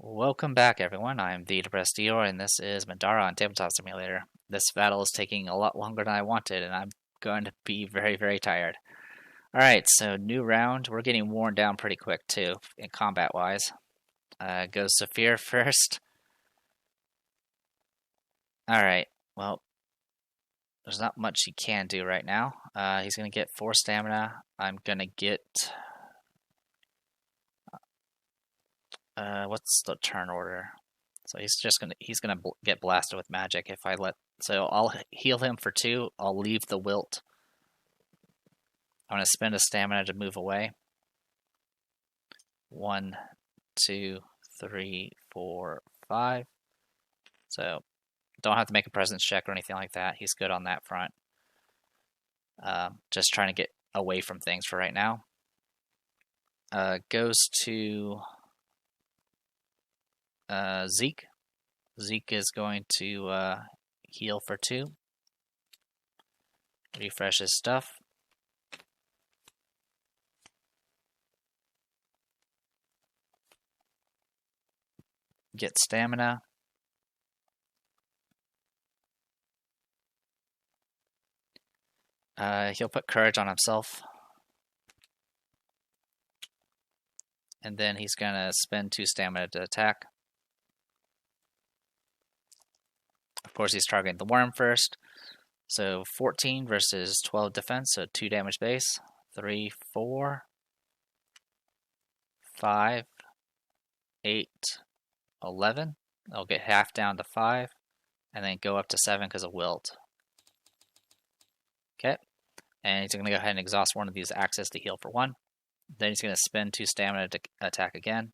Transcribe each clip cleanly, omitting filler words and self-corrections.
Welcome back, everyone. I'm the Depressed Eeyore, and this is Middara on Tabletop Simulator. This battle is taking a lot longer than I wanted, and I'm going to be very, very tired. Alright, so new round. We're getting worn down pretty quick, too, in combat-wise. Goes Saphir first. Alright, well, there's not much he can do right now. He's going to get 4 stamina. I'm going to get... what's the turn order? So he's gonna get blasted with magic if I let. So I'll heal him for 2. I'll leave the wilt. I'm gonna spend a stamina to move away. 1, 2, 3, 4, 5. So don't have to make a presence check or anything like that. He's good on that front. Just trying to get away from things for right now. Goes to Zeke. Zeke is going to heal for 2. Refresh his stuff. Get stamina. He'll put courage on himself. And then he's going to spend 2 stamina to attack. Of course, he's targeting the Wurm first. So 14 versus 12 defense, so 2 damage base. 3, 4, 5, 8, 11. I'll get half down to 5, and then go up to 7 because of wilt. Okay, and he's going to go ahead and exhaust one of these axes to heal for 1. Then he's going to spend 2 stamina to attack again.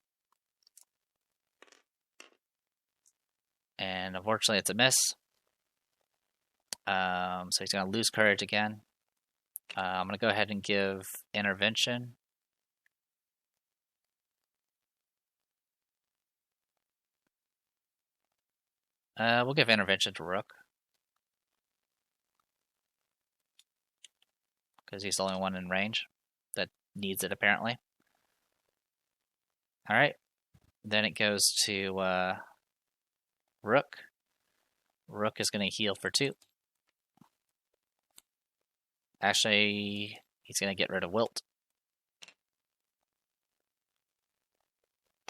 And unfortunately, it's a miss. So he's going to lose courage again. I'm going to go ahead and give intervention. We'll give intervention to Rook, because he's the only one in range that needs it, apparently. Alright. Then it goes to Rook. Rook is going to heal for 2. Actually, he's going to get rid of wilt.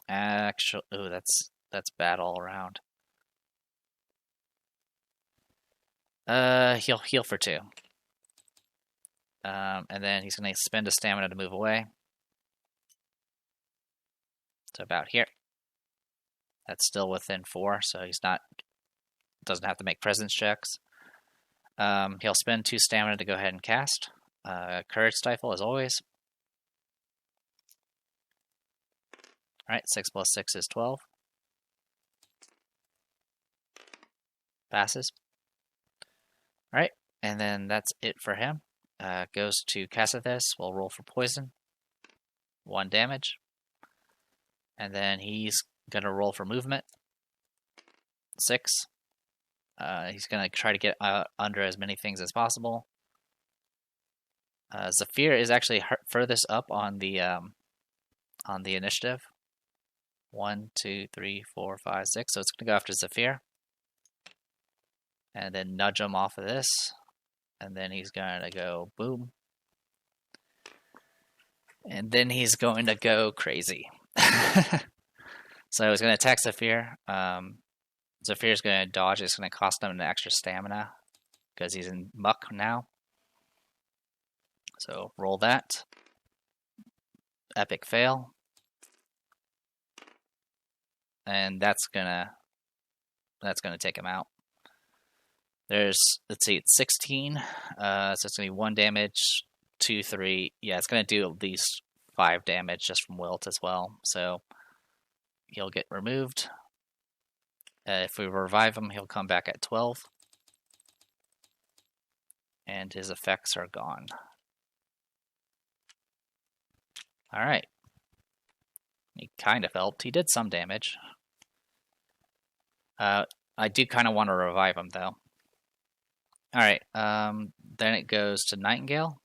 Actually, ooh, that's bad all around. He'll heal for 2. And then he's going to spend a stamina to move away. So about here. That's still within 4, so he's doesn't have to make presence checks. He'll spend 2 stamina to go ahead and cast. Courage Stifle, as always. Alright, 6 plus 6 is 12. Passes. Alright, and then that's it for him. Goes to Cassithus. We'll roll for poison. 1 damage. And then he's going to roll for movement. 6. He's going to try to get under as many things as possible. Zephyr is actually furthest up on the initiative. 1, 2, 3, 4, 5, 6. So it's going to go after Zephyr. And then nudge him off of this. And then he's going to go boom. And then he's going to go crazy. So he's going to attack Zephyr. Zephyr's going to dodge. It's going to cost him an extra stamina because he's in muck now. So roll that. Epic fail. And that's gonna take him out. There's, let's see, it's 16. So it's gonna be 1 damage, 2, 3. Yeah, it's gonna do at least 5 damage just from wilt as well. So he'll get removed. If we revive him, he'll come back at 12. And his effects are gone. Alright. He kind of helped. He did some damage. I do kind of want to revive him, though. Alright, then it goes to Nightingale.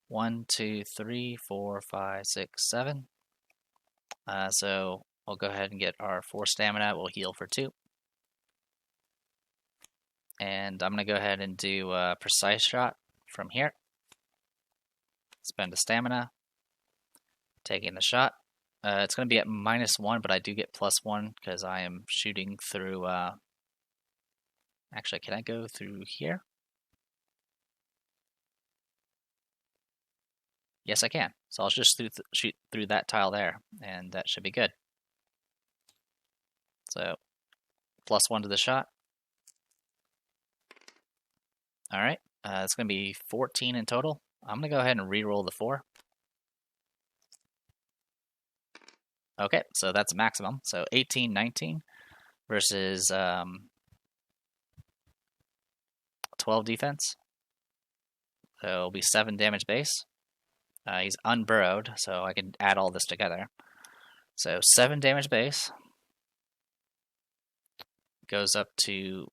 1, 2, 3, 4, 5, 6, 7. So we'll go ahead and get our 4 stamina. We'll heal for 2. And I'm going to go ahead and do a precise shot from here. Spend a stamina. Taking the shot. It's going to be at -1, but I do get +1 because I am shooting through... Actually, can I go through here? Yes, I can. So I'll just shoot through that tile there, and that should be good. So, +1 to the shot. Alright, it's going to be 14 in total. I'm going to go ahead and re-roll the 4. Okay, so that's maximum. So 18, 19 versus 12 defense. So it'll be 7 damage base. He's unburrowed, so I can add all this together. So 7 damage base. Goes up to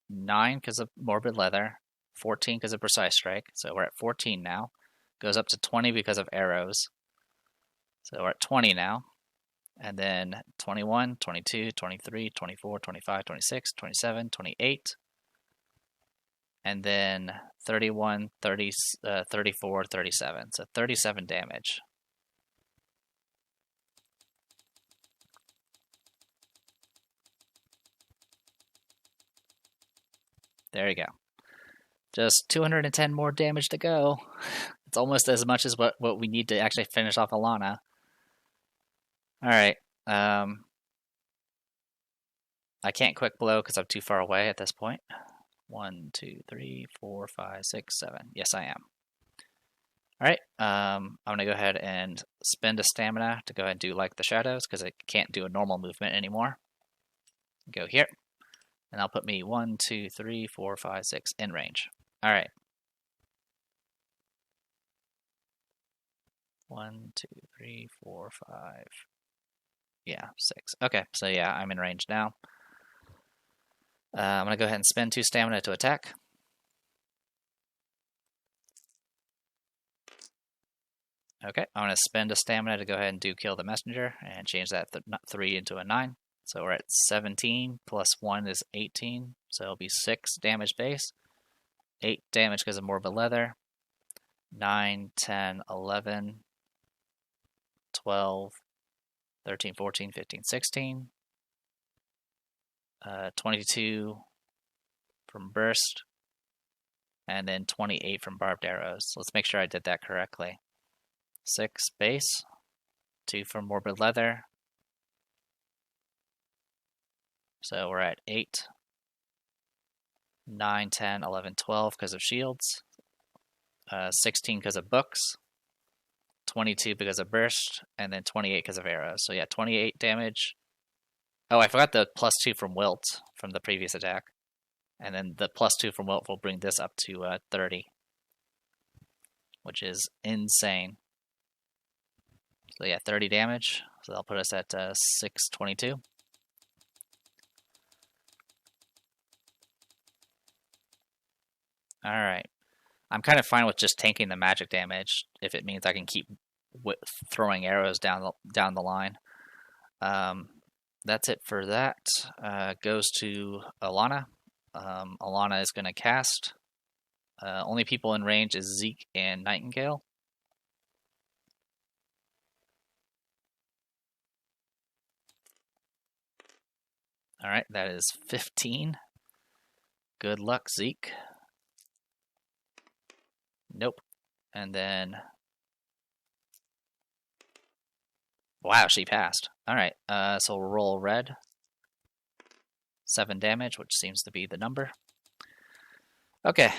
9 because of Morbid Leather. 14 because of Precise Strike. So we're at 14 now. Goes up to 20 because of arrows. So we're at 20 now. And then 21, 22, 23, 24, 25, 26, 27, 28. And then 31, 30, 34, 37. So 37 damage. There you go. Just 210 more damage to go. It's almost as much as what we need to actually finish off Alana. Alright. I can't quick blow because I'm too far away at this point. 1, 2, 3, 4, 5, 6, 7. Yes, I am. Alright, I'm going to go ahead and spend a stamina to go ahead and do like the shadows because it can't do a normal movement anymore. Go here. And that'll put me 1, 2, 3, 4, 5, 6 in range. Alright. 1, 2, 3, 4, 5. Yeah, 6. Okay, so yeah, I'm in range now. I'm going to go ahead and spend 2 stamina to attack. Okay, I'm going to spend a stamina to go ahead and do kill the messenger and change that 3 into a 9. So we're at 17 plus 1 is 18. So it'll be 6 damage base. 8 damage because of Morbid Leather. 9, 10, 11, 12, 13, 14, 15, 16. 22 from burst. And then 28 from barbed arrows. Let's make sure I did that correctly. 6 base. 2 from Morbid Leather. So we're at 8. 9, 10, 11, 12 because of shields. 16 because of books. 22 because of burst. And then 28 because of arrows. So yeah, 28 damage. Oh, I forgot the +2 from wilt from the previous attack. And then the +2 from wilt will bring this up to 30. Which is insane. So yeah, 30 damage. So that'll put us at 622. Alright. I'm kind of fine with just tanking the magic damage if it means I can keep throwing arrows down the line. That's it for that. Goes to Alana. Alana is going to cast. Only people in range is Zeke and Nightingale. Alright, that is 15. Good luck, Zeke. Nope. And then... Wow, she passed. Alright, so we'll roll red. 7 damage, which seems to be the number. Okay,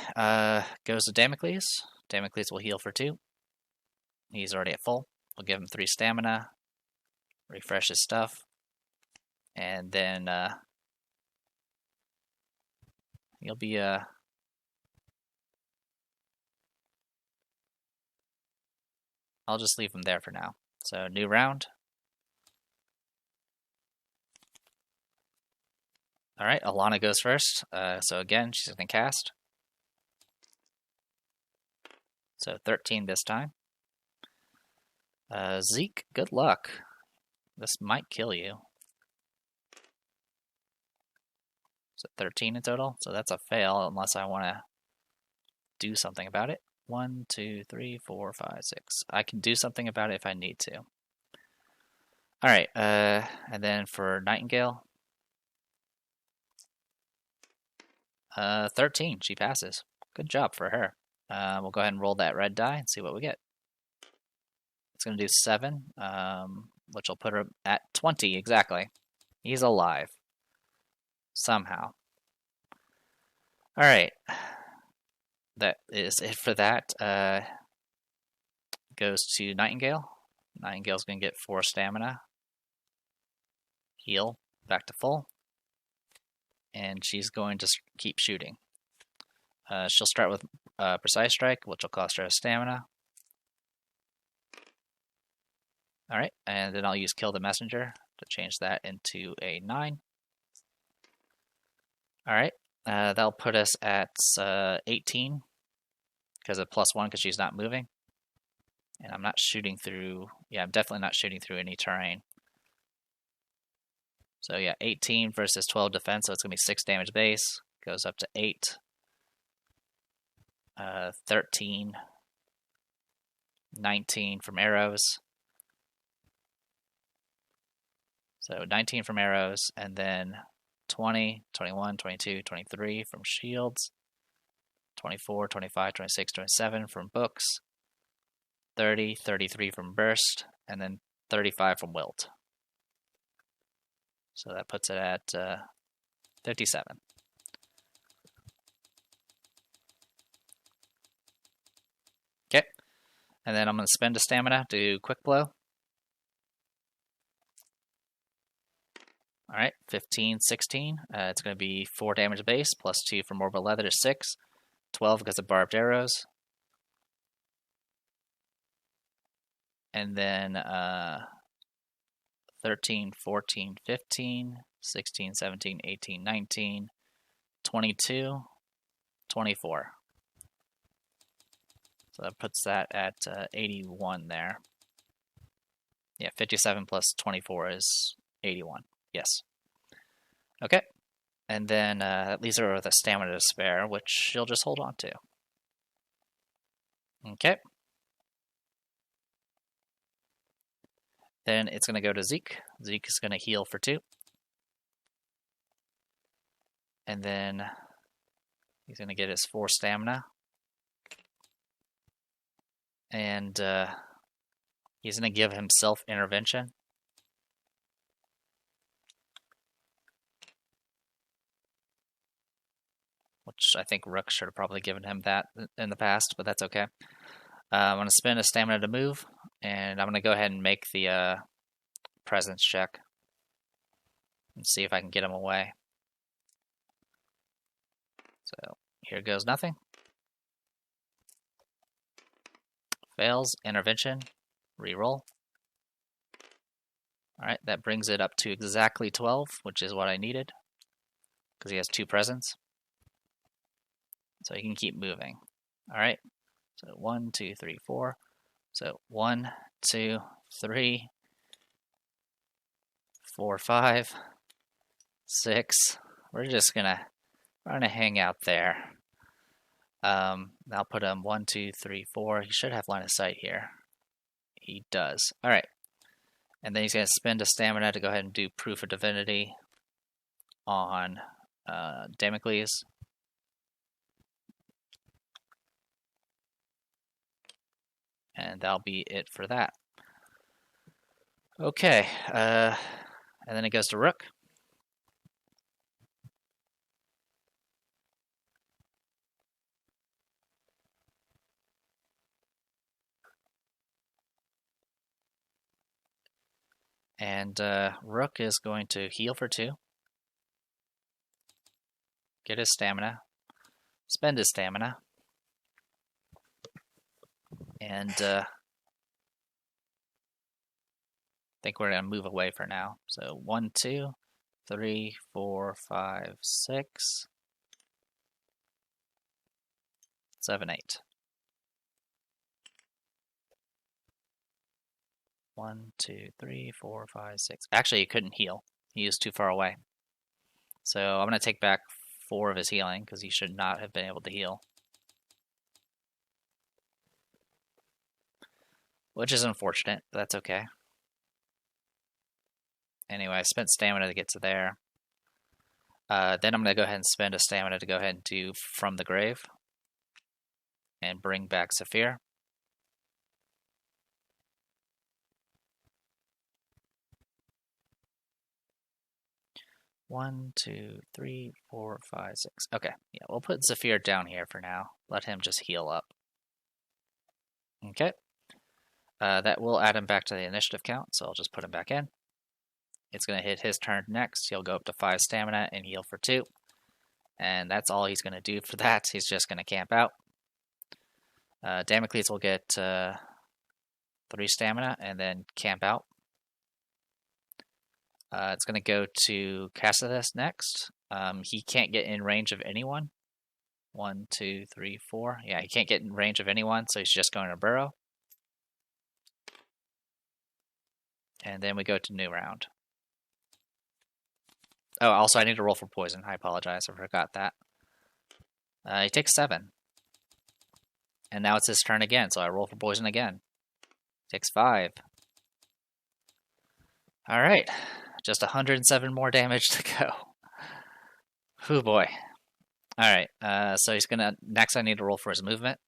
goes to Damocles. Damocles will heal for 2. He's already at full. We'll give him 3 stamina. Refresh his stuff. And then he'll be I'll just leave him there for now. So new round. Alright, Alana goes first. So again, she's going to cast. So 13 this time. Zeke, good luck. This might kill you. So 13 in total. So that's a fail unless I want to do something about it. 1, 2, 3, 4, 5, 6. I can do something about it if I need to. All right, and then for Nightingale, 13. She passes. Good job for her. We'll go ahead and roll that red die and see what we get. It's going to do 7, which will put her at 20 exactly. He's alive. Somehow. All right. That is it for that. Goes to Nightingale. Nightingale's going to get 4 stamina. Heal back to full. And she's going to keep shooting. She'll start with Precise Strike, which will cost her a stamina. Alright, and then I'll use Kill the Messenger to change that into a 9. Alright, that'll put us at 18 because of +1 because she's not moving. And I'm not shooting through, I'm definitely not shooting through any terrain. So yeah, 18 versus 12 defense, so it's going to be 6 damage base. Goes up to 8. 13. 19 from arrows. So 19 from arrows, and then 20, 21, 22, 23 from shields. 24, 25, 26, 27 from books. 30, 33 from burst, and then 35 from wilt. So that puts it at 57. Okay, and then I'm going to spend a stamina to do quick blow. All right, 15, 16. It's going to be 4 damage base plus 2 from orbital leather to 6. 12 because of barbed arrows. And then 13, 14, 15, 16, 17, 18, 19, 22, 24. So that puts that at 81 there. Yeah, 57 plus 24 is 81. Yes. Okay. And then that leaves her with a stamina to spare, which she'll just hold on to. Okay. Then it's going to go to Zeke. Zeke is going to heal for 2. And then he's going to get his 4 stamina. And he's going to give himself intervention. Which I think Rook should have probably given him that in the past, but that's okay. I'm going to spend a stamina to move, and I'm going to go ahead and make the presence check and see if I can get him away. So here goes nothing. Fails, intervention, reroll. Alright, that brings it up to exactly 12, which is what I needed, because he has 2 presence. So he can keep moving. Alright, so 1, 2, 3, 4. So 1, 2, 3, 4, 5, 6. We're gonna hang out there. I'll put him 1, 2, 3, 4. He should have line of sight here. He does. Alright. And then he's gonna spend a stamina to go ahead and do Proof of Divinity on Damocles. And that'll be it for that. Okay, and then it goes to Rook. And Rook is going to heal for 2. Get his stamina. Spend his stamina. And I think we're going to move away for now. So 1, 2, 3, 4, 5, 6, 7, 8. 1, 2, 3, 4, 5, 6. Actually, he couldn't heal. He was too far away. So I'm going to take back 4 of his healing because he should not have been able to heal. Which is unfortunate, but that's okay. Anyway, I spent stamina to get to there. Then I'm going to go ahead and spend a stamina to go ahead and do From the Grave. And bring back Saphir. One, 2, 3, 4, 5, 6. Okay, yeah, we'll put Saphir down here for now. Let him just heal up. Okay. That will add him back to the initiative count, so I'll just put him back in. It's going to hit his turn next. He'll go up to 5 stamina and heal for 2. And that's all he's going to do for that. He's just going to camp out. Damocles will get 3 stamina and then camp out. It's going to go to Cassidus next. He can't get in range of anyone. 1, 2, 3, 4. Yeah, he can't get in range of anyone, so he's just going to burrow. And then we go to new round. Oh, also I need to roll for poison. I apologize, I forgot that. He takes 7. And now it's his turn again, so I roll for poison again. Takes 5. Alright, just 107 more damage to go. Whew boy. Alright, so he's gonna, next I need to roll for his movement.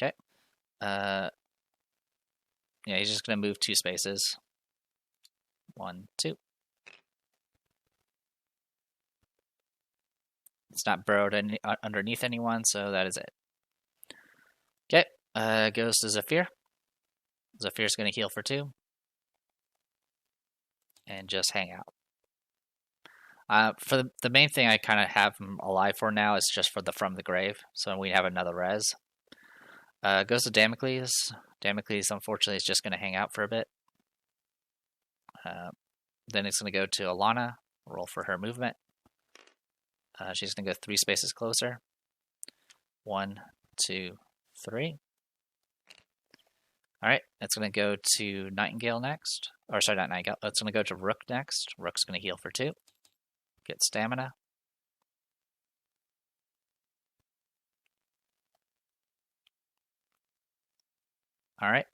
Okay. Yeah, he's just gonna move 2 spaces. 1, 2. It's not burrowed underneath anyone, so that is it. Okay, goes to Zephyr. Zephyr's gonna heal for 2. And just hang out. For the main thing I kind of have him alive for now is just for the From the Grave, so we have another res. Goes to Damocles. Damocles, unfortunately, is just going to hang out for a bit. Then it's going to go to Alana, roll for her movement. She's going to go 3 spaces closer. 1, 2, 3. Alright, it's going to go to Nightingale next. Or sorry, not Nightingale. It's going to go to Rook next. Rook's going to heal for 2. Get stamina. Alright.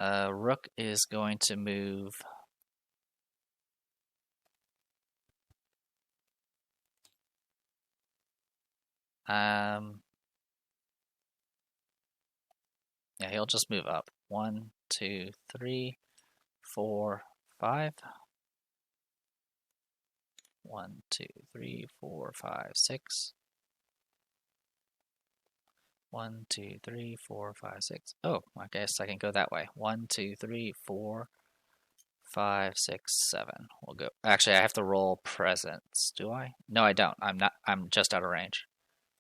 Rook is going to move... Yeah, he'll just move up. 1, 2, 3, 4, 5. 1, 2, 3, 4, 5, 6. 1, 2, 3, 4, 5, 6. Oh, I guess I can go that way. 1, 2, 3, 4, 5, 6, 7. We'll go. Actually, I have to roll presence. Do I? No, I don't. I'm not. I'm just out of range.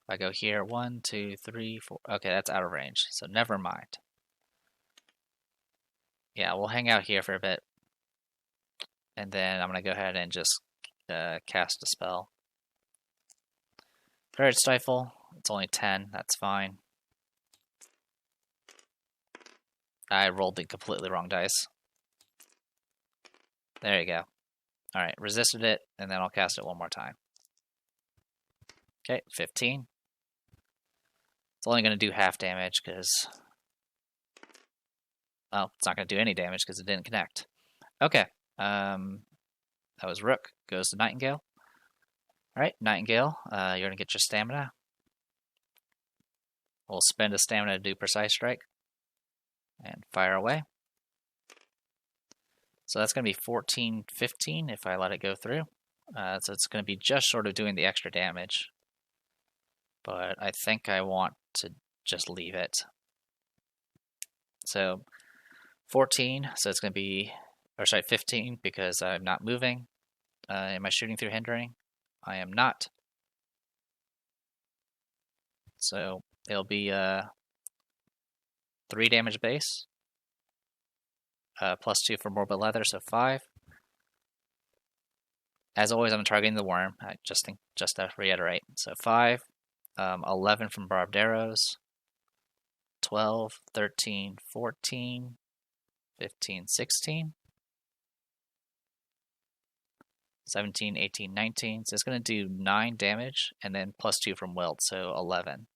If I go here, 1, 2, 3, 4. Okay, that's out of range. So never mind. Yeah, we'll hang out here for a bit. And then I'm going to go ahead and just cast a spell. Third Stifle. It's only 10. That's fine. I rolled the completely wrong dice. There you go. Alright, resisted it, and then I'll cast it one more time. Okay, 15. It's only going to do half damage because... Well, it's not going to do any damage because it didn't connect. Okay. That was Rook. Goes to Nightingale. Alright, Nightingale, you're going to get your stamina. We'll spend a stamina to do Precise Strike. And fire away. So that's going to be 14, 15 if I let it go through. So it's going to be just sort of doing the extra damage. But I think I want to just leave it. So 14, so it's going to be, or sorry, 15 because I'm not moving. Am I shooting through hindering? I am not. So it'll be 3 damage base. Plus 2 for Morbid Leather, so 5. As always, I'm targeting the Wurm, just to reiterate. So 5, 11 from barbed arrows, 12, 13, 14, 15, 16, 17, 18, 19. So it's going to do 9 damage, and then plus 2 from weld, so 11.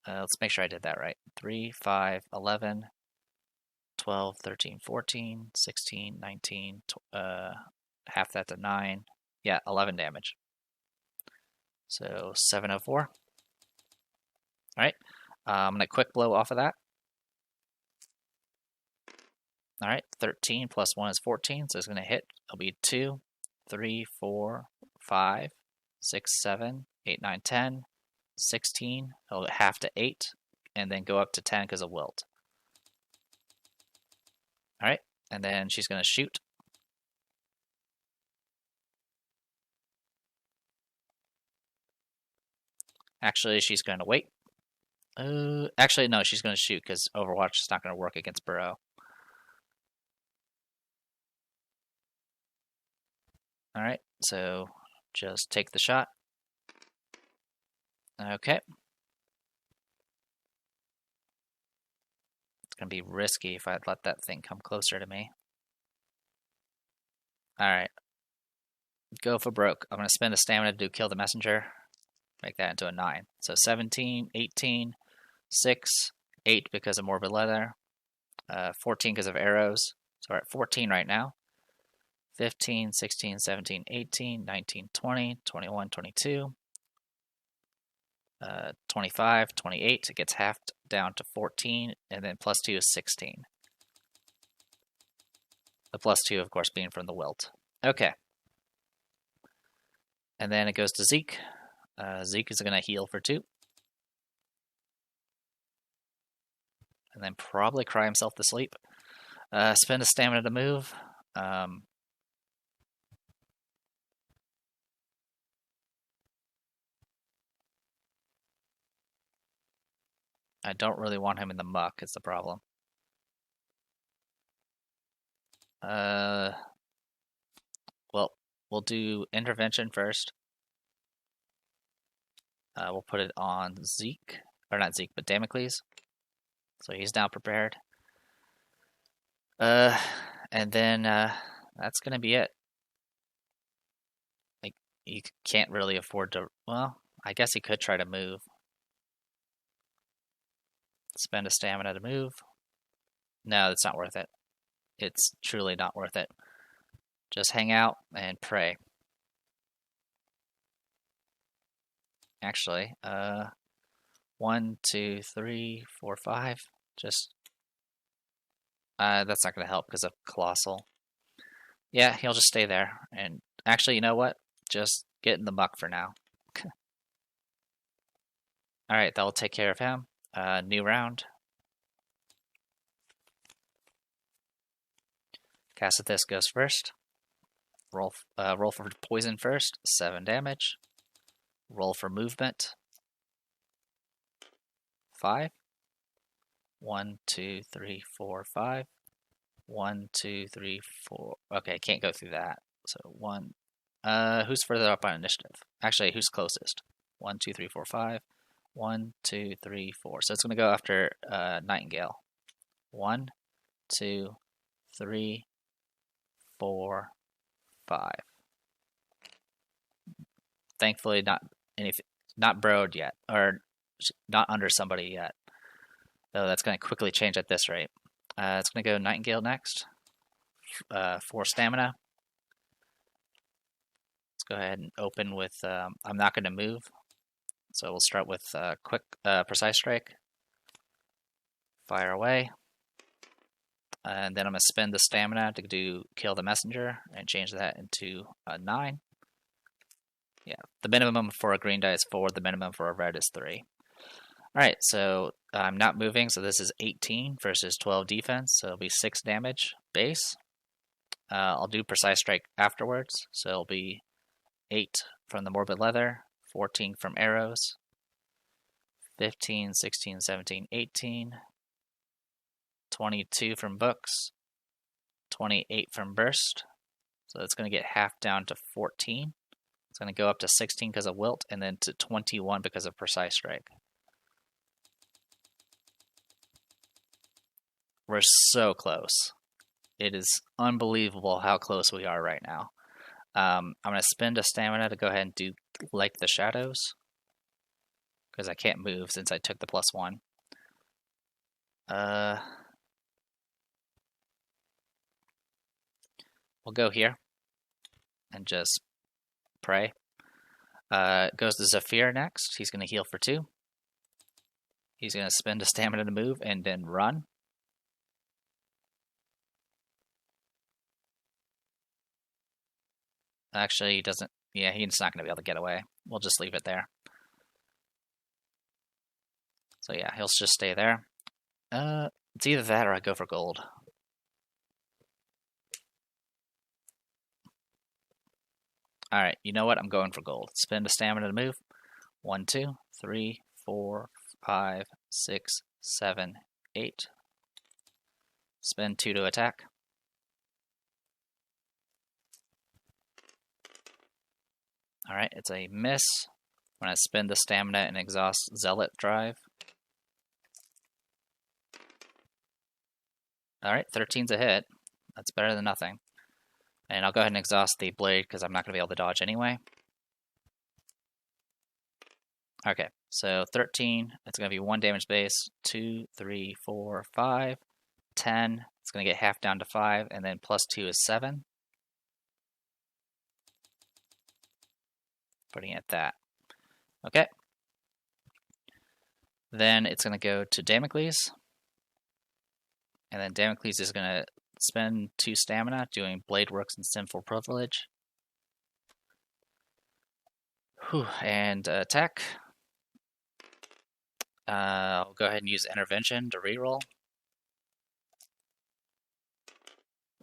Let's make sure I did that right. 3, 5, 11, 12, 13, 14, 16, 19, half that to 9. Yeah, 11 damage. So 704. Alright, I'm going to quick blow off of that. Alright, 13 plus 1 is 14, so it's going to hit. It'll be 2, 3, 4, 5, 6, 7, 8, 9, 10, 16. It'll half to 8, and then go up to 10 because of wilt. Alright, and then she's going to shoot. Actually, she's going to wait. Actually, no, she's going to shoot because Overwatch is not going to work against Burrow. Alright, so just take the shot. Okay. It's going to be risky if I'd let that thing come closer to me. Alright. Go for broke. I'm going to spend a stamina to do kill the messenger. Make that into a 9. So 17, 18, 6, 8 because of morbid leather, 14 because of arrows. So we're at 14 right now. 15, 16, 17, 18, 19, 20, 21, 22, 25, 28. It gets halved down to 14, and then plus 2 is 16. The plus 2, of course, being from the wilt. Okay. And then it goes to Zeke. Zeke is going to heal for 2. And then probably cry himself to sleep. Spend a stamina to move. I don't really want him in the muck, is the problem. Well, we'll do intervention first. We'll put it on Zeke. Or not Zeke, but Damocles. So he's now prepared. And then that's going to be it. Like, you can't really afford to... Well, I guess he could try to move. Spend a stamina to move. No, that's not worth it. It's truly not worth it. Just hang out and pray. Actually, 1, 2, 3, 4, 5. Just that's not going to help because of Colossal. Yeah, he'll just stay there. And actually, you know what? Just get in the muck for now. Alright, that'll take care of him. New round. Cassithus goes first. Roll for poison first. 7 damage. Roll for movement. 5. 1, 2, 3, 4, 5. 1, 2, 3, 4. Okay, can't go through that. So 1. Who's further up on initiative? Actually, who's closest? 1, 2, 3, 4, 5. 1, 2, 3, 4. So it's going to go after Nightingale. 1, 2, 3, 4, 5. Thankfully, not burrowed yet, or not under somebody yet. Though that's going to quickly change at this rate. It's going to go Nightingale next. 4 stamina. Let's go ahead and open with. I'm not going to move. So we'll start with quick precise strike. Fire away. And then I'm going to spend the stamina to do kill the messenger and change that into a 9. Yeah, the minimum for a green die is 4, the minimum for a red is 3. Alright, so I'm not moving, so this is 18 versus 12 defense, so it'll be 6 damage base. I'll do precise strike afterwards, so it'll be 8 from the morbid leather, 14 from arrows, 15, 16, 17, 18, 22 from books, 28 from burst, so it's going to get half down to 14. It's going to go up to 16 because of Wilt, and then to 21 because of Precise Strike. We're so close. It is unbelievable how close we are right now. I'm going to spend a stamina to go ahead and do Like the Shadows, because I can't move since I took the +1. We'll go here and just pray. Goes to Zephyr next. He's going to heal for 2. He's going to spend a stamina to move and then run. Actually, he doesn't. Yeah, he's not going to be able to get away. We'll just leave it there. So yeah, he'll just stay there. It's either that or I go for gold. Alright, you know what? I'm going for gold. Spend a stamina to move. 1, 2, 3, 4, 5, 6, 7, 8. Spend 2 to attack. Alright, it's a miss. When I spend the stamina and exhaust Zealot Drive. Alright, 13's a hit. That's better than nothing. And I'll go ahead and exhaust the blade because I'm not going to be able to dodge anyway. Okay, so 13, it's going to be 1 damage base, 2, 3, 4, 5, 10. It's going to get half down to 5, and then +2 is 7. Putting it at that. Okay. Then it's going to go to Damocles. And then Damocles is going to spend 2 stamina doing Blade Works and Sinful Privilege. Whew, and attack. I'll go ahead and use Intervention to reroll.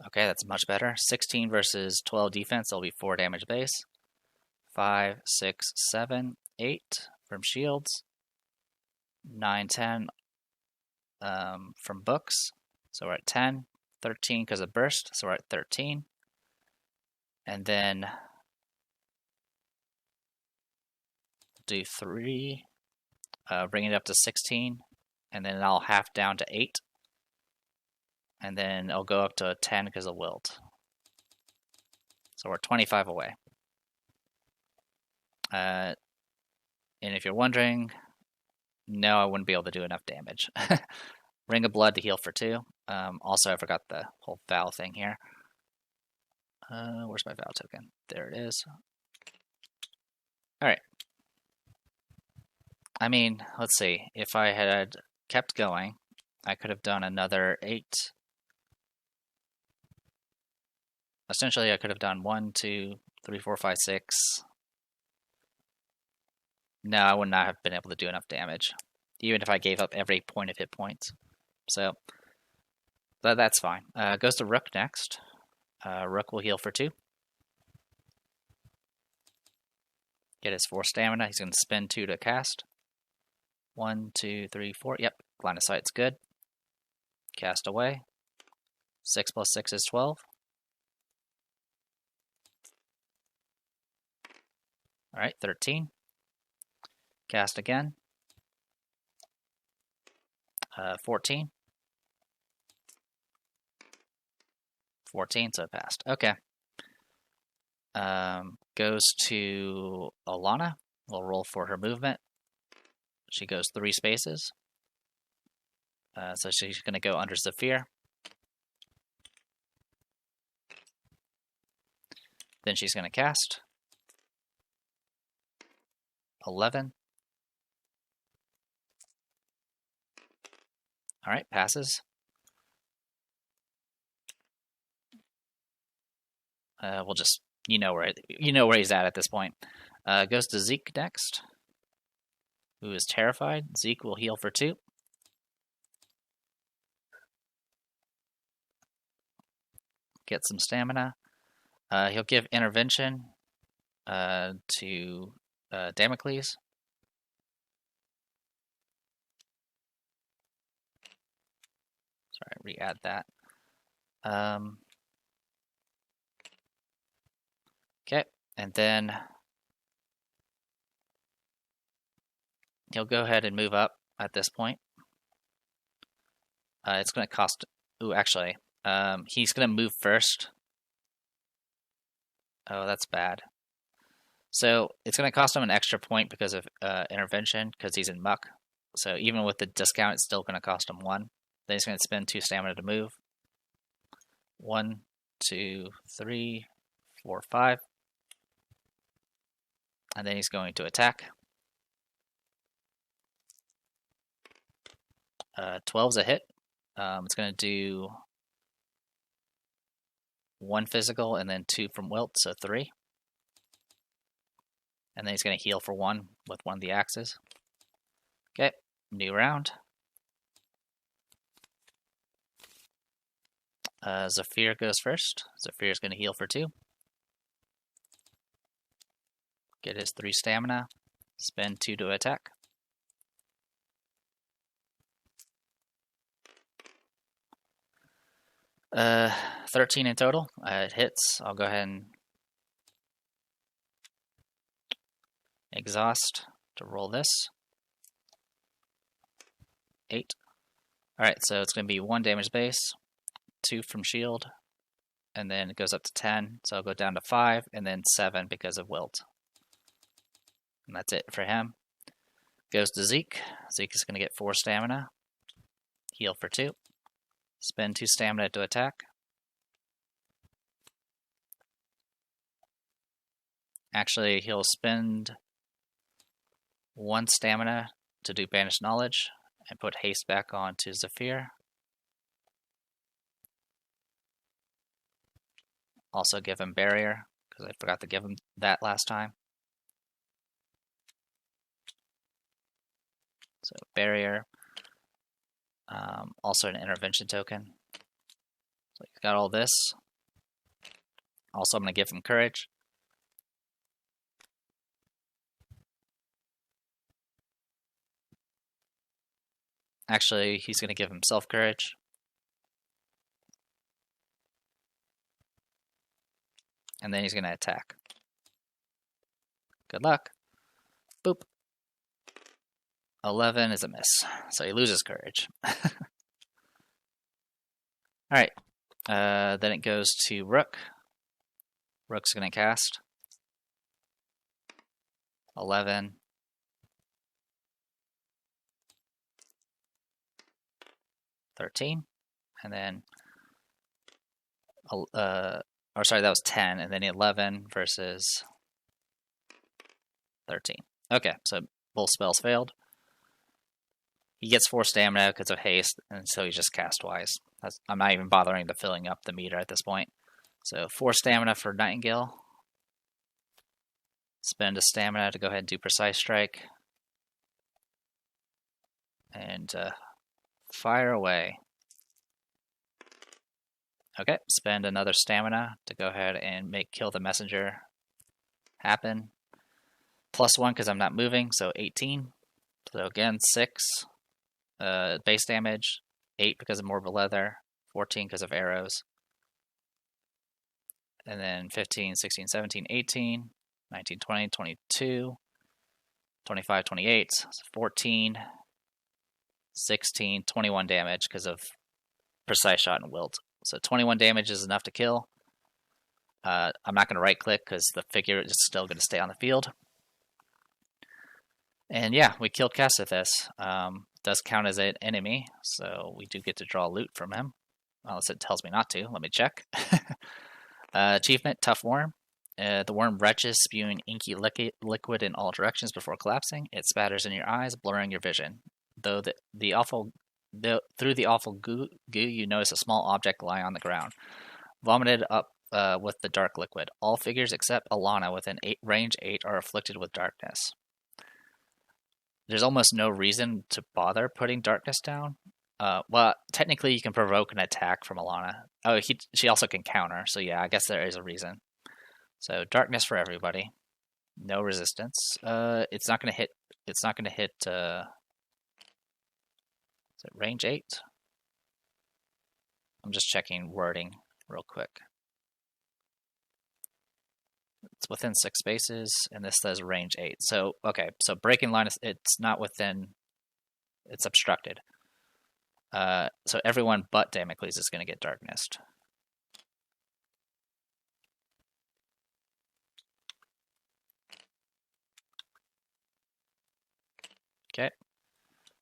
Okay, that's much better. 16 versus 12 defense, that'll be 4 damage base. 5, 6, 7, 8 from shields. 9, 10 from books. So we're at 10. 13 because of burst, so we're at 13. And then do 3, bring it up to 16, and then I'll half down to 8. And then I'll go up to 10 because of wilt. So we're 25 away. And if you're wondering, no, I wouldn't be able to do enough damage. Ring of Blood to heal for 2. Also, I forgot the whole vow thing here. Where's my vow token? There it is. Alright. I mean, let's see. If I had kept going, I could have done another 8. Essentially, I could have done 1, 2, 3, 4, 5, 6. No, I would not have been able to do enough damage, even if I gave up every point of hit points. So, that's fine. Goes to Rook next. Rook will heal for 2. Get his 4 stamina. He's going to spend 2 to cast. 1, 2, 3, 4. Yep, line of sight's good. Cast away. 6 plus 6 is 12. Alright, 13. Cast again. 14. 14, so it passed. Okay. Goes to Alana. We'll roll for her movement. She goes 3 spaces. So she's going to go under Zephyr. Then she's going to cast. 11. Alright, passes. We'll just, you know where he's at this point. Goes to Zeke next, who is terrified. Zeke will heal for 2. Get some stamina. He'll give intervention to Damocles. Sorry, re-add that. Okay, and then he'll go ahead and move up at this point. It's going to cost... Ooh, actually, he's going to move first. Oh, that's bad. So it's going to cost him an extra point because of intervention, because he's in muck. So even with the discount, it's still going to cost him 1. Then he's going to spend 2 stamina to move. 1, 2, 3, 4, 5. And then he's going to attack. 12's a hit. It's going to do 1 physical and then 2 from wilt, so 3. And then he's going to heal for 1 with one of the axes. Okay, new round. Zephyr goes first. Zephyr is going to heal for 2. Get his 3 stamina. Spend 2 to attack. Uh, 13 in total. It hits. I'll go ahead and exhaust to roll this. 8. Alright, so it's going to be 1 damage base, 2 from shield, and then it goes up to 10, so I'll go down to 5, and then 7 because of wilt. And that's it for him. Goes to Zeke. Zeke is going to get 4 stamina, heal for 2, spend 2 stamina to attack. Actually, he'll spend 1 stamina to do Banish Knowledge, and put haste back on to Zephyr. Also give him barrier, because I forgot to give him that last time. So barrier. Also an intervention token. So he's got all this. Also I'm going to give him courage. Actually, he's going to give himself courage. And then he's going to attack. Good luck. Boop. 11 is a miss. So he loses courage. Alright. Then it goes to Rook. Rook's going to cast. 11. 13, and then, or sorry, that was 10, and then 11 versus 13. Okay, so both spells failed. He gets 4 stamina because of haste, and so he just cast twice. I'm not even bothering to filling up the meter at this point. So 4 stamina for Nightingale. Spend a stamina to go ahead and do Precise Strike. And fire away. Okay, spend another stamina to go ahead and make Kill the Messenger happen. +1 because I'm not moving, so 18. So again, 6 base damage, 8 because of Morbid Leather, 14 because of arrows. And then 15, 16, 17, 18, 19, 20, 22, 25, 28, 14, 16, 21 damage because of Precise Shot and Wilt. So 21 damage is enough to kill. I'm not going to right click because the figure is still going to stay on the field. And yeah, we killed Cassithus. Does count as an enemy, so we do get to draw loot from him. Unless it tells me not to. Let me check. Achievement, Tough Wurm. The worm retches, spewing inky liquid in all directions before collapsing. It spatters in your eyes, blurring your vision. Through the awful goo, you notice a small object lying on the ground, vomited up with the dark liquid. All figures except Alana within range 8 are afflicted with darkness. There's almost no reason to bother putting darkness down. Well, technically you can provoke an attack from Alana. Oh, she also can counter, so yeah, I guess there is a reason. So darkness for everybody. No resistance. It's not going to hit. It's not going to hit. Is it range 8? I'm just checking wording real quick. It's within 6 spaces, and this says range 8. So, okay, so breaking line, it's not within, it's obstructed. So everyone but Damocles is going to get darkness. Okay,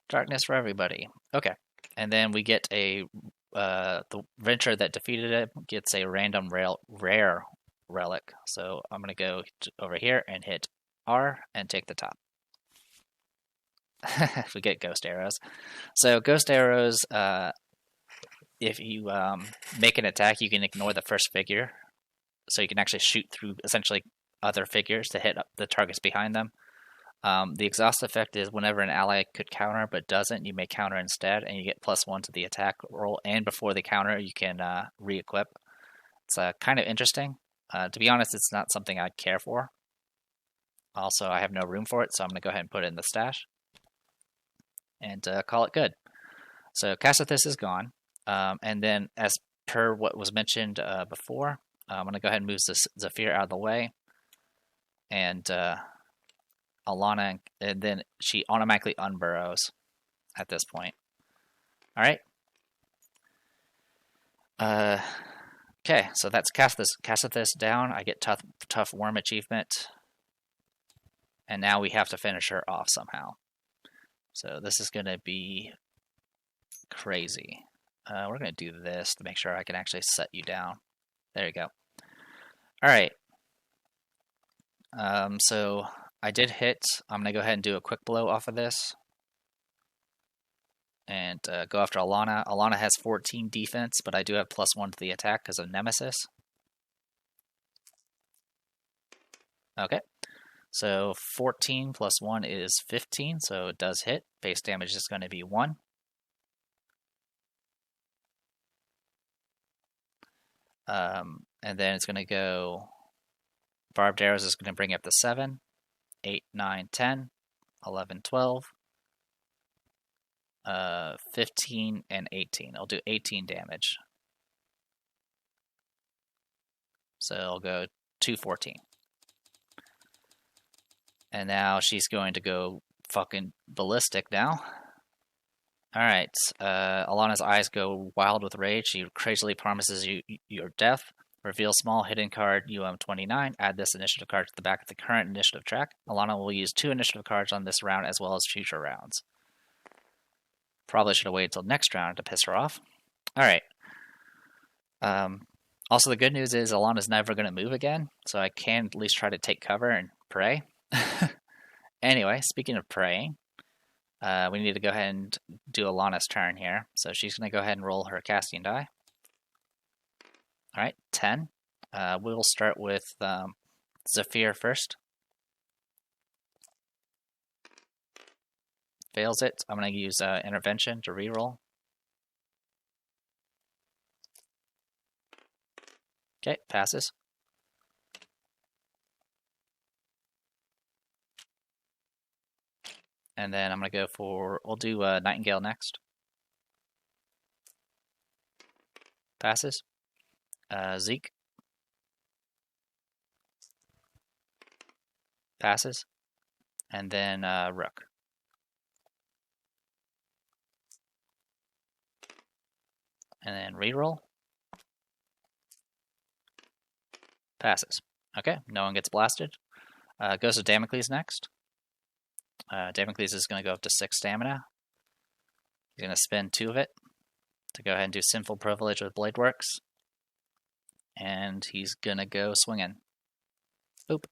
darkness for everybody. Okay, and then we get a the venture that defeated it gets a random rare relic. So I'm gonna go over here and hit R and take the top. We get ghost arrows. So ghost arrows, if you make an attack, you can ignore the first figure, so you can actually shoot through essentially other figures to hit the targets behind them. The exhaust effect is whenever an ally could counter but doesn't, you may counter instead, and you get +1 to the attack roll. And before the counter, you can re-equip. It's kind of interesting. To be honest, it's not something I'd care for. Also, I have no room for it, so I'm going to go ahead and put it in the stash and call it good. So Cassithus is gone. And then, as per what was mentioned before, I'm going to go ahead and move Zephyr out of the way. And Alana, and then she automatically unburrows at this point. All right. Okay, so that's Cassithus down. I get tough Wurm achievement. And now we have to finish her off somehow. So this is going to be crazy. We're going to do this to make sure I can actually set you down. There you go. All right. So I did hit. I'm going to go ahead and do a quick blow off of this. And go after Alana. Alana has 14 defense, but I do have +1 to the attack because of Nemesis. Okay. So 14 + 1 is 15, so it does hit. Base damage is going to be 1. And then it's going to go... Barbed arrows is going to bring up to 7, 8, 9, 10, 11, 12, 15, and 18. I'll do 18 damage. So I'll go 214. And now she's going to go fucking ballistic now. Alright, Alana's eyes go wild with rage. She crazily promises you your death. Reveal small hidden card UM29. Add this initiative card to the back of the current initiative track. Alana will use 2 initiative cards on this round as well as future rounds. Probably should have waited until next round to piss her off. Alright. Also, the good news is Alana's never going to move again, so I can at least try to take cover and pray. Anyway, speaking of praying, we need to go ahead and do Alana's turn here. So she's going to go ahead and roll her casting die. Alright, 10. We'll start with Zephyr first. Fails it. I'm going to use Intervention to reroll. Okay, passes. And then I'm going to go for, we'll do Nightingale next. Passes. Zeke. Passes. And then Rook. And then reroll. Passes. Okay, no one gets blasted. Goes to Damocles next. Damocles is going to go up to 6 stamina. He's going to spend 2 of it to go ahead and do Sinful Privilege with Bladeworks. And he's going to go swinging. Oop.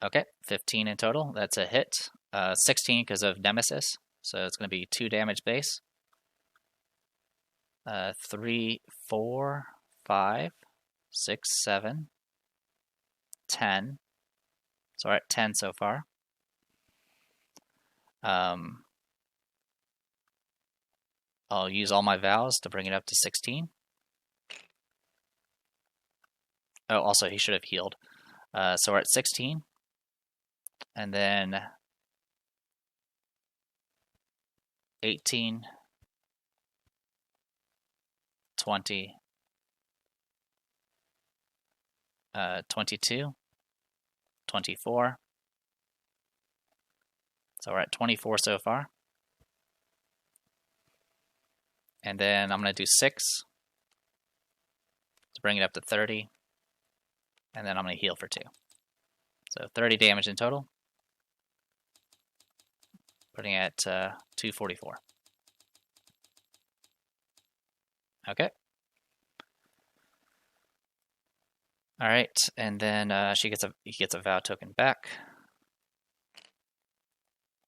Okay, 15 in total. That's a hit. 16 because of Nemesis. So it's going to be 2 damage base. 3, 4, 5, 6, 7, 10. So we're at 10 so far. I'll use all my vows to bring it up to 16. Oh, also, he should have healed. So we're at 16. And then 18, 20, 22, 24. So we're at 24 so far. And then I'm going to do 6 to bring it up to 30. And then I'm going to heal for 2. So 30 damage in total. Putting it at 244. Okay. All right, and then he gets a vow token back,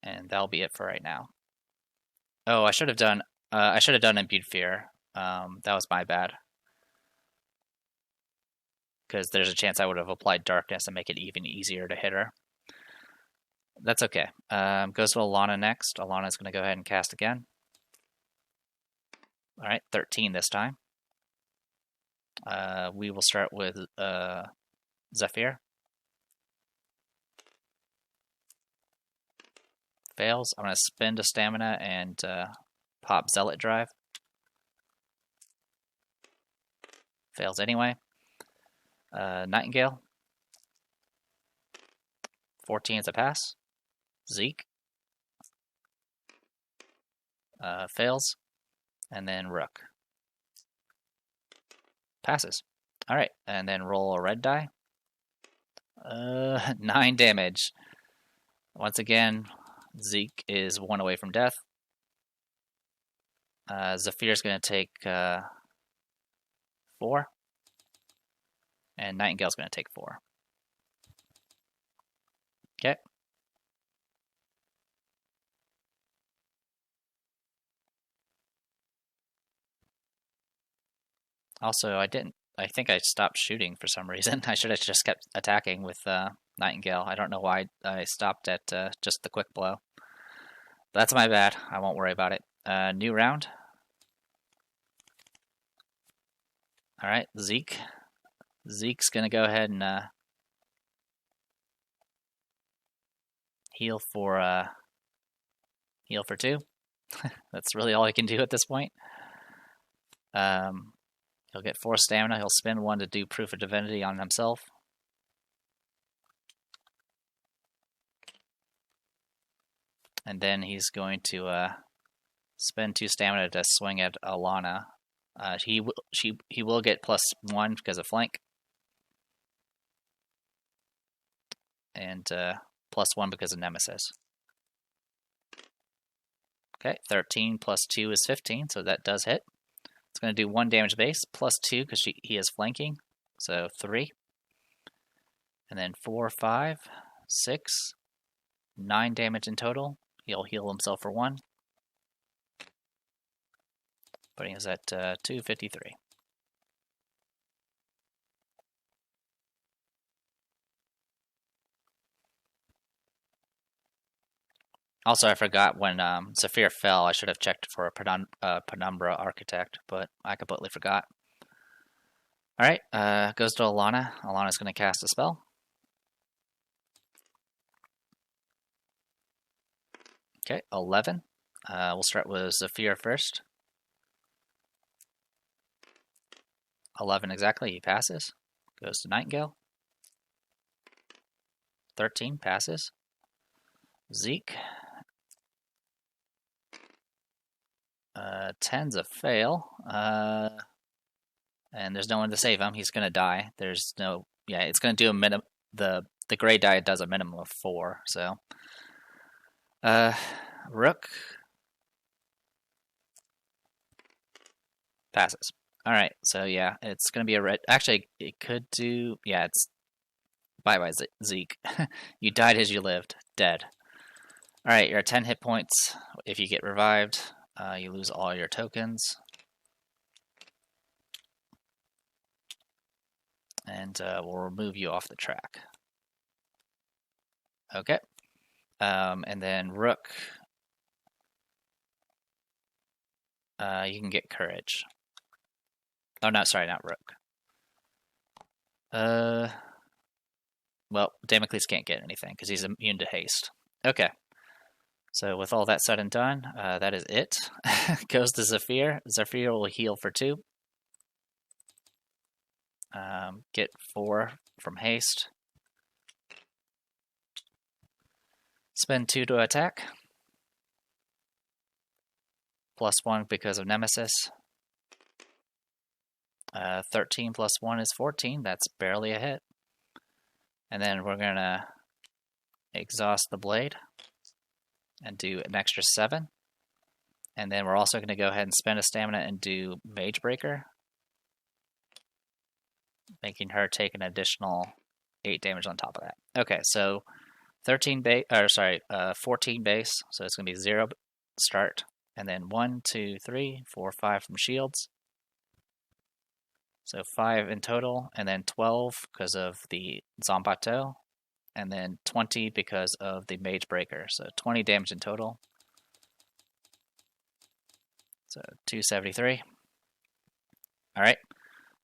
and that'll be it for right now. Oh, I should have done imbued fear. That was my bad, because there's a chance I would have applied darkness and make it even easier to hit her. That's okay. Goes to Alana next. Alana's going to go ahead and cast again. All right, 13 this time. We will start with Zephyr. Fails. I'm going to spend a stamina and pop Zealot Drive. Fails anyway. Nightingale. 14 is a pass. Zeke. Fails. And then Rook. Passes. Alright, and then roll a red die. 9 damage. Once again, Zeke is 1 away from death. Zephyr's going to take 4. And Nightingale's going to take 4. Okay. Also, I think I stopped shooting for some reason. I should have just kept attacking with Nightingale. I don't know why I stopped at just the quick blow. But that's my bad. I won't worry about it. New round. Alright, Zeke. Zeke's going to go ahead and heal for 2. That's really all I can do at this point. He'll get 4 stamina. He'll spend 1 to do Proof of Divinity on himself. And then he's going to spend 2 stamina to swing at Alana. He will get +1 because of flank. And +1 because of Nemesis. Okay, 13 + 2 is 15, so that does hit. It's going to do 1 damage base, +2 because he is flanking, so 3. And then 4, 5, 6, 9 damage in total. He'll heal himself for 1. Putting us at 253. Also, I forgot when Zephyr fell, I should have checked for a Penumbra Architect, but I completely forgot. Alright, goes to Alana. Alana's going to cast a spell. Okay, 11. We'll start with Zephyr first. 11 exactly, he passes. Goes to Nightingale. 13, passes. Zeke. 10's a fail. And there's no one to save him. He's going to die. There's no... Yeah, it's going to do a minimum... The gray die does a minimum of 4, so... Rook. Passes. Alright, so yeah, it's going to be a red... Actually, it could do... Yeah, it's... Bye-bye, Zeke. You died as you lived. Dead. Alright, you're at 10 hit points. If you get revived, you lose all your tokens. And we'll remove you off the track. Okay. And then Rook. You can get Courage. Oh, no, sorry, not Rook. Well, Damocles can't get anything because he's immune to haste. Okay. So with all that said and done, that is it. Goes to Zephyr. Zephyr will heal for 2. Get 4 from haste. Spend 2 to attack. +1 because of Nemesis. 13 plus 1 is 14. That's barely a hit. And then we're going to exhaust the blade and do an extra 7. And then we're also going to go ahead and spend a stamina and do Mage Breaker, making her take an additional 8 damage on top of that. Okay, so 14 base, so it's going to be 0 start, and then 1, 2, 3, 4, 5 from shields. So 5 in total, and then 12 because of the Zambato, and then 20 because of the Mage Breaker. So 20 damage in total. So 273. Alright,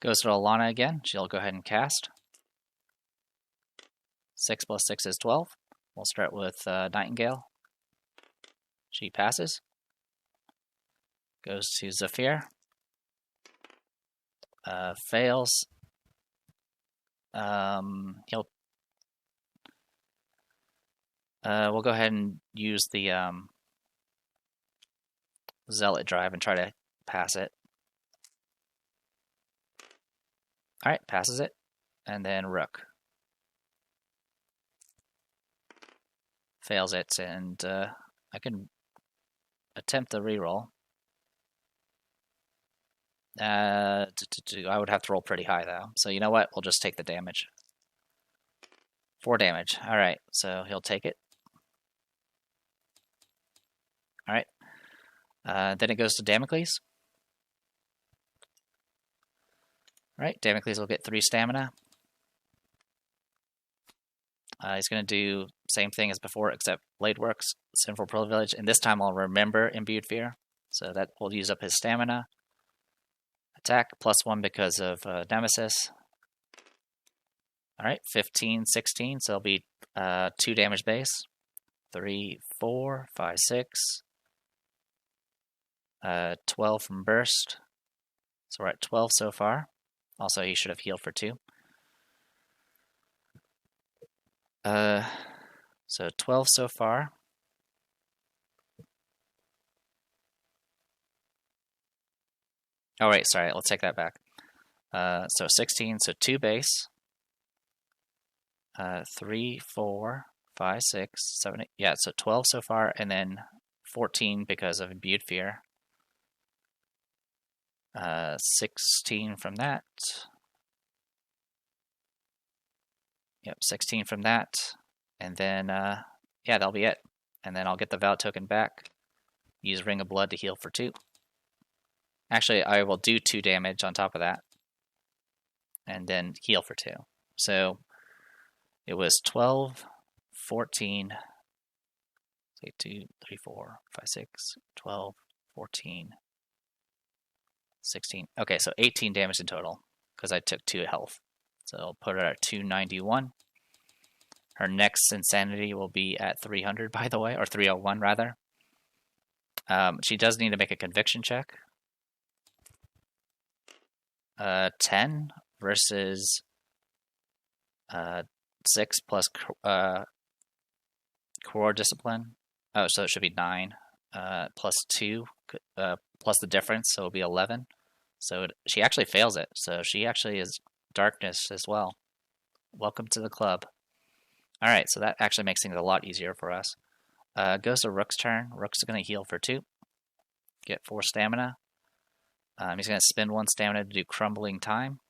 goes to Alana again. She'll go ahead and cast. 6 plus 6 is 12. We'll start with Nightingale. She passes. Goes to Zephyr. Fails. We'll go ahead and use the Zealot Drive and try to pass it. Alright, passes it. And then Rook. Fails it, and I can attempt the reroll. I would have to roll pretty high, though. So you know what? We'll just take the damage. 4 damage. Alright, so he'll take it. Alright. Then it goes to Damocles. Alright, Damocles will get 3 stamina. He's going to do same thing as before, except Blade Works, Sinful Privilege, and this time I'll remember Imbued Fear. So that will use up his stamina. Attack, +1 because of Nemesis. Alright, 15, 16, so it'll be 2 damage base. 3, 4, 5, 6. 12 from Burst. So we're at 12 so far. Also, he should have healed for 2. So 12 so far. Oh, wait, sorry, let's take that back. So 16, so 2 base. 3, 4, 5, 6, 7, 8. Yeah, so 12 so far, and then 14 because of Imbued Fear. 16 from that. Yep, 16 from that. And then, yeah, that'll be it. And then I'll get the Vow token back. Use Ring of Blood to heal for 2. Actually, I will do 2 damage on top of that. And then heal for 2. So, it was 12, 14, 2, 3, 4, 5, 6, 12, 14, 16. Okay, so 18 damage in total, because I took 2 health. So I'll put her at 291. Her next Insanity will be at 300, by the way, or 301, rather. She does need to make a Conviction check. 10 versus 6 plus Core Discipline. Oh, so it should be 9 plus 2 plus the difference, so it'll be 11. So she actually fails it. So she actually is Darkness as well. Welcome to the club. Alright, so that actually makes things a lot easier for us. Goes to Rook's turn. Rook's going to heal for 2. Get 4 stamina. He's going to spend 1 stamina to do Crumbling Time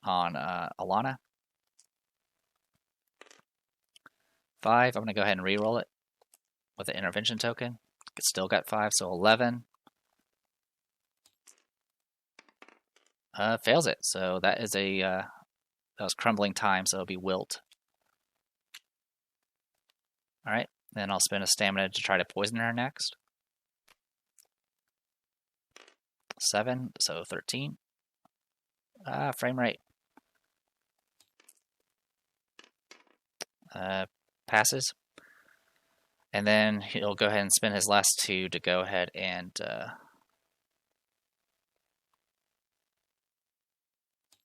on Alana. 5. I'm going to go ahead and reroll it with the Intervention token. Still got 5, so 11. Fails it, so that is a that was Crumbling Time, so it'll be Wilt. Alright, then I'll spend a stamina to try to poison her next. 7, so 13. Frame rate. Passes. And then he'll go ahead and spend his last 2 to go ahead and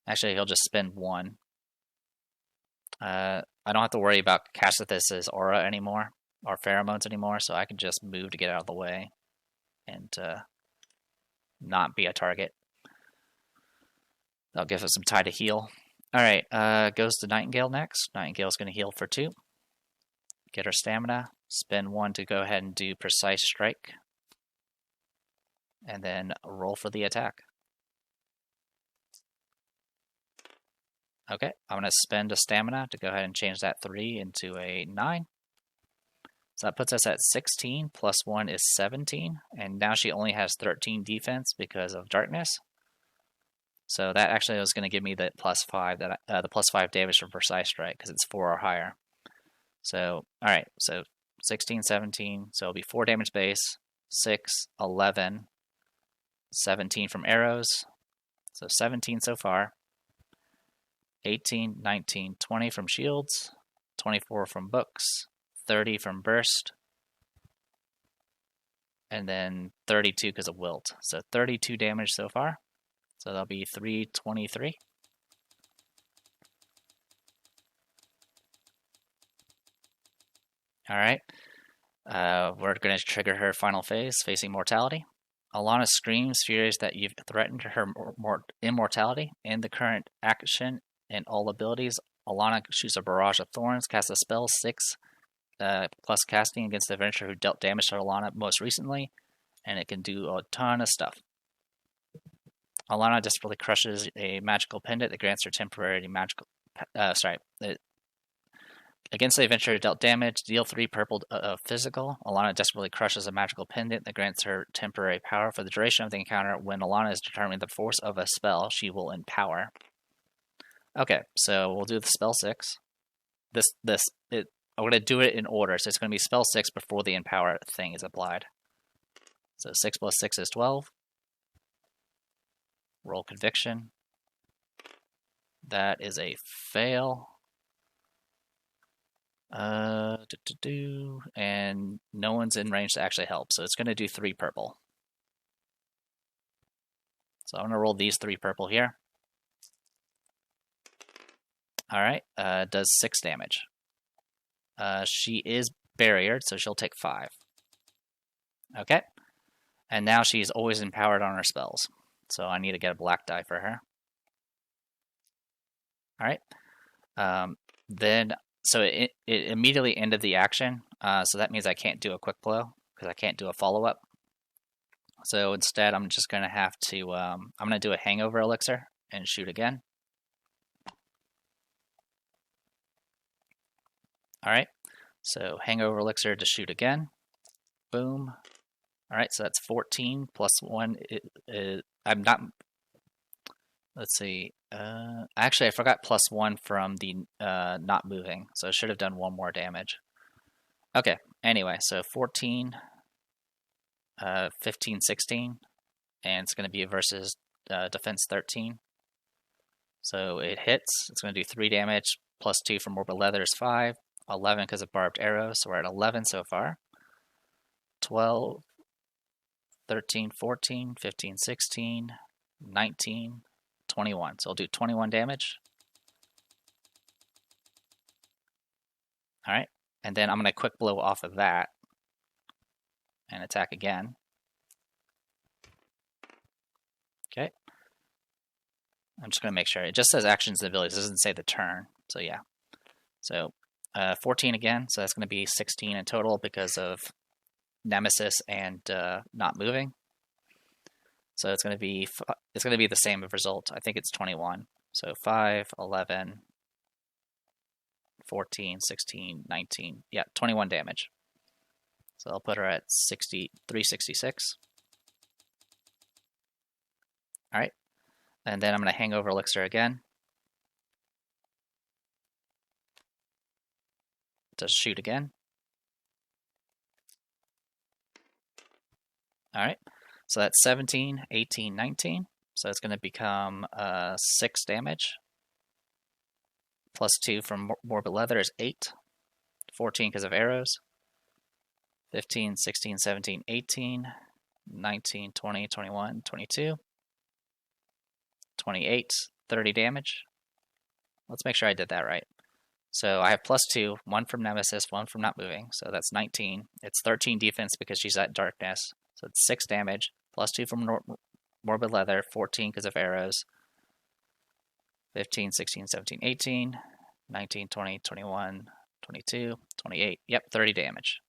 Actually, he'll just spend 1. I don't have to worry about Cassithus's aura anymore, or pheromones anymore, so I can just move to get out of the way and not be a target. That'll give us some time to heal. Alright, goes to Nightingale next. Nightingale's going to heal for 2. Get her stamina. Spend 1 to go ahead and do Precise Strike. And then roll for the attack. Okay, I'm going to spend a stamina to go ahead and change that 3 into a 9. So that puts us at 16, plus 1 is 17. And now she only has 13 defense because of darkness. So that actually was going to give me the +5 that the +5 damage from Precise Strike because it's 4 or higher. So alright, so 16, 17, so it'll be 4 damage base, 6, 11, 17 from arrows, so 17 so far, 18, 19, 20 from shields, 24 from books, 30 from burst, and then 32 because of wilt. So 32 damage so far, so that'll be 323. Alright, we're going to trigger her final phase, Facing Mortality. Alana screams, furious that you've threatened her immortality. In the current action and all abilities, Alana shoots a barrage of thorns, casts a spell 6 plus casting against the adventurer who dealt damage to Alana most recently, and it can do a ton of stuff. Alana desperately crushes a magical pendant that grants her temporary magical. Against the adventurer who dealt damage, deal 3 purple physical. Alana desperately crushes a magical pendant that grants her temporary power for the duration of the encounter. When Alana is determining the force of a spell, she will empower. Okay, so we'll do the spell 6. I'm going to do it in order, so it's going to be spell 6 before the empower thing is applied. So 6 plus 6 is 12. Roll conviction. That is a fail. And no one's in range to actually help, so it's going to do 3 purple. So I'm going to roll these 3 purple here. Alright, does 6 damage. She is barriered, so she'll take 5. Okay, and now she's always empowered on her spells, so I need to get a black die for her. Alright, then so it immediately ended the action, so that means I can't do a quick blow, because I can't do a follow-up. So instead, I'm just going to have to, I'm going to do a hangover elixir and shoot again. Alright, so hangover elixir to shoot again. Boom. Alright, so that's 14 plus 1. I'm not, let's see. Actually, I forgot plus 1 from the not moving, so I should have done 1 more damage. Okay, anyway, so 14, 15, 16, and it's going to be versus defense 13. So it hits. It's going to do 3 damage, plus 2 from morbid leather is 5, 11 because of barbed arrows, so we're at 11 so far. 12, 13, 14, 15, 16, 19, 21. So I'll do 21 damage. Alright, and then I'm going to quick blow off of that and attack again. Okay. I'm just going to make sure. It just says actions and abilities. It doesn't say the turn. So yeah. So 14 again. So that's going to be 16 in total because of Nemesis and not moving. So it's going to be the same result. I think it's 21. So 5, 11, 14, 16, 19. Yeah, 21 damage. So I'll put her at 366. All right. And then I'm going to hangover elixir again to shoot again. All right. So that's 17, 18, 19. So it's going to become 6 damage. Plus 2 from morbid leather is 8. 14 because of arrows. 15, 16, 17, 18, 19, 20, 21, 22, 28, 30 damage. Let's make sure I did that right. So I have +2, 1 from Nemesis, 1 from not moving, so that's 19. It's 13 defense because she's at darkness, so it's 6 damage, +2 from Morbid Leather, 14 because of arrows, 15, 16, 17, 18, 19, 20, 21, 22, 28. Yep, 30 damage.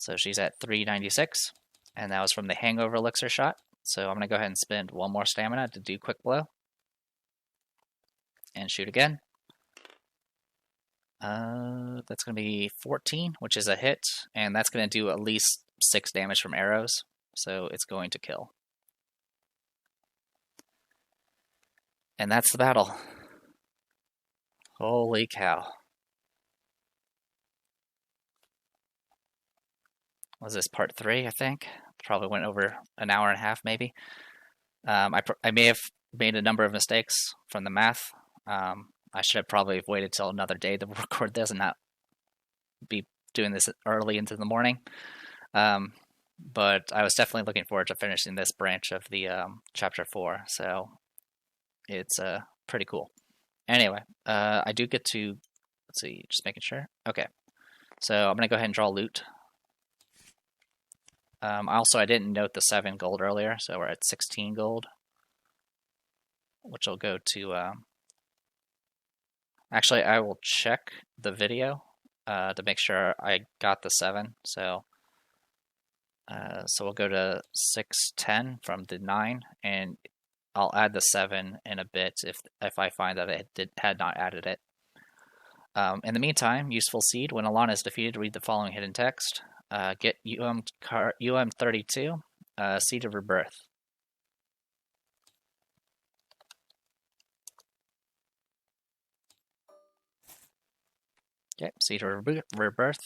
So she's at 396, and that was from the Hangover Elixir shot. So I'm going to go ahead and spend 1 more stamina to do Quick Blow. And shoot again. That's going to be 14, which is a hit, and that's going to do at least 6 damage from arrows, so it's going to kill. And that's the battle. Holy cow. Was this part 3, I think? Probably went over an hour and a half, maybe. I may have made a number of mistakes from the math. I should have probably waited till another day to record this and not be doing this early into the morning. But I was definitely looking forward to finishing this branch of the chapter 4, so it's pretty cool. Anyway, I do get to, let's see, just making sure. Okay, so I'm going to go ahead and draw loot. Also, I didn't note the 7 gold earlier, so we're at 16 gold, which will go to... Actually, I will check the video to make sure I got the 7. So we'll go to 610 from the 9, and I'll add the 7 in a bit if I find that it had not added it. In the meantime, useful seed. When Alana is defeated, read the following hidden text. Get UM32, Seed of Rebirth. Okay, Seed of Rebirth.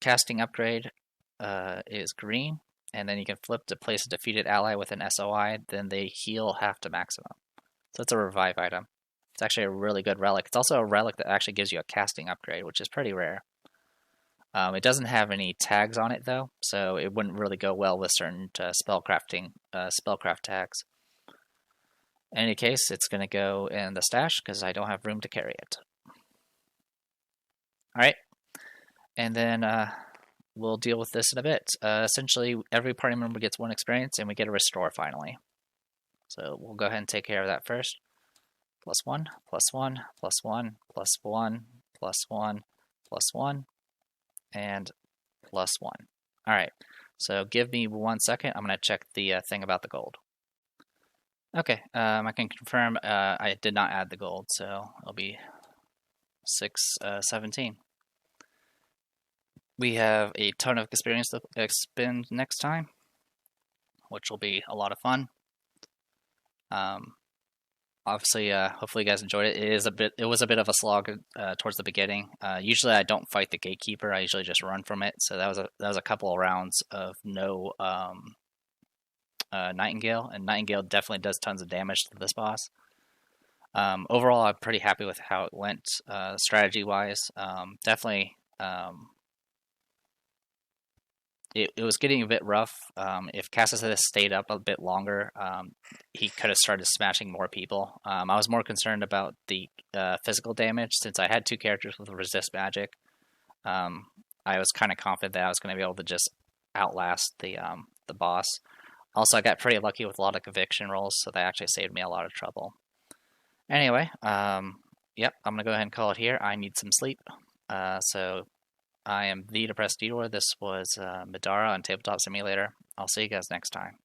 Casting upgrade is green, and then you can flip to place a defeated ally with an SOI, then they heal half to maximum. So it's a revive item. It's actually a really good relic. It's also a relic that actually gives you a casting upgrade, which is pretty rare. It doesn't have any tags on it, though, so it wouldn't really go well with certain spellcraft tags. In any case, it's going to go in the stash because I don't have room to carry it. Alright, and then we'll deal with this in a bit. Essentially, every party member gets 1 experience, and we get a restore finally. So we'll go ahead and take care of that first. +1, +1, +1, +1, +1, +1, and +1. Alright, so give me 1 second. I'm going to check the thing about the gold. Okay, I can confirm I did not add the gold, so it'll be 617. We have a ton of experience to expend next time, which will be a lot of fun. Obviously, hopefully you guys enjoyed it. It was a bit of a slog towards the beginning. Usually I don't fight the gatekeeper. I usually just run from it. So that was a couple of rounds of no Nightingale, and Nightingale definitely does tons of damage to this boss. Overall, I'm pretty happy with how it went strategy-wise. Definitely, it was getting a bit rough. If Cassius had stayed up a bit longer, he could have started smashing more people. I was more concerned about the physical damage since I had 2 characters with resist magic. I was kind of confident that I was going to be able to just outlast the boss. Also, I got pretty lucky with a lot of conviction rolls, so that actually saved me a lot of trouble. Anyway, yep, I'm going to go ahead and call it here. I need some sleep. So I am the Depressed Detour. This was Middara on Tabletop Simulator. I'll see you guys next time.